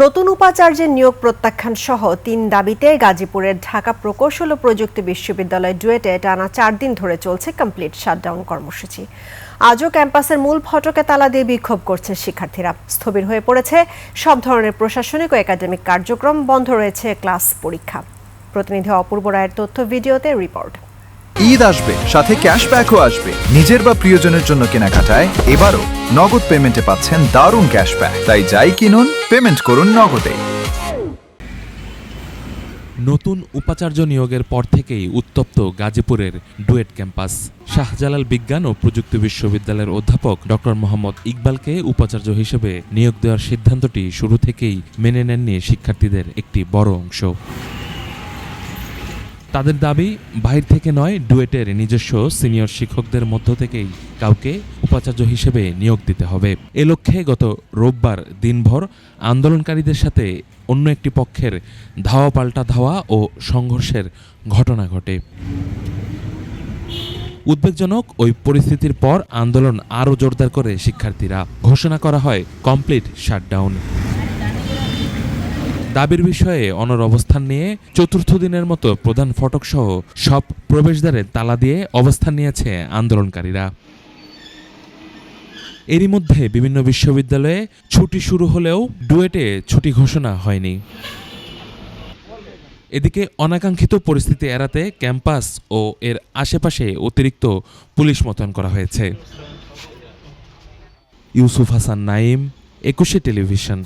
নতুন উপাচার্যের নিয়োগ প্রত্যাখ্যান সহ ৩ দাবিতে গাজীপুরের ঢাকা প্রকৌশল ও প্রযুক্তি বিশ্ববিদ্যালয় ডুয়েটে টানা ৪ দিন ধরে চলছে কমপ্লিট শাটডাউন কর্মসূচি। আজও ক্যাম্পাসের মূল ফটকে তালা দিয়ে বিক্ষোভ করছে শিক্ষার্থীরা। স্থবির হয়ে পড়েছে সব ধরনের প্রশাসনিক ও একাডেমিক কার্যক্রম, বন্ধ রয়েছে ক্লাস পরীক্ষা। প্রতিনিধি অপূর্ব রায়ের তথ্য ভিডিওতে রিপোর্ট। ঈদ আসবে, সাথে ক্যাশব্যাকও আসবে। নিজের বা প্রিয়জনের জন্য কেনাকাটায় এবারও নগদ পেমেন্টে পাচ্ছেন দারুণ ক্যাশব্যাক। তাই যাই কিনুন, পেমেন্ট করুন নগদে। নতুন উপাচার্য নিয়োগের পর থেকেই উত্তপ্ত গাজীপুরের ডুয়েট ক্যাম্পাস। শাহজালাল বিজ্ঞান ও প্রযুক্তি বিশ্ববিদ্যালয়ের অধ্যাপক ডক্টর মোহাম্মদ ইকবালকে উপাচার্য হিসেবে নিয়োগ দেওয়ার সিদ্ধান্তটি শুরু থেকেই মেনে নেননি শিক্ষার্থীদের একটি বড় অংশ। তাদের দাবি, বাহির থেকে নয়, ডুয়েটের নিজস্ব সিনিয়র শিক্ষকদের মধ্য থেকেই কাউকে উপাচার্য হিসেবে নিয়োগ দিতে হবে। এ লক্ষ্যে গত রোববার দিনভর আন্দোলনকারীদের সাথে অন্য একটি পক্ষের ধাওয়া পাল্টা ধাওয়া ও সংঘর্ষের ঘটনা ঘটে। উদ্বেগজনক ওই পরিস্থিতির পর আন্দোলন আরও জোরদার করে শিক্ষার্থীরা। ঘোষণা করা হয় কমপ্লিট শাটডাউন। দাবির বিষয়ে অনড় অবস্থান নিয়ে চতুর্থ দিনের মতো প্রধান ফটকসহ সব প্রবেশদ্বারে তালা দিয়ে অবস্থান নিয়েছে আন্দোলনকারীরা। এরই মধ্যে বিভিন্ন বিশ্ববিদ্যালয়ে ছুটি শুরু হলেও ডুয়েটে ছুটি ঘোষণা হয়নি। এদিকে অনাকাঙ্ক্ষিত পরিস্থিতি এড়াতে ক্যাম্পাস ও এর আশেপাশে অতিরিক্ত পুলিশ মোতায়েন করা হয়েছে। ইউসুফ হাসান নাইম, ২১ টেলিভিশন।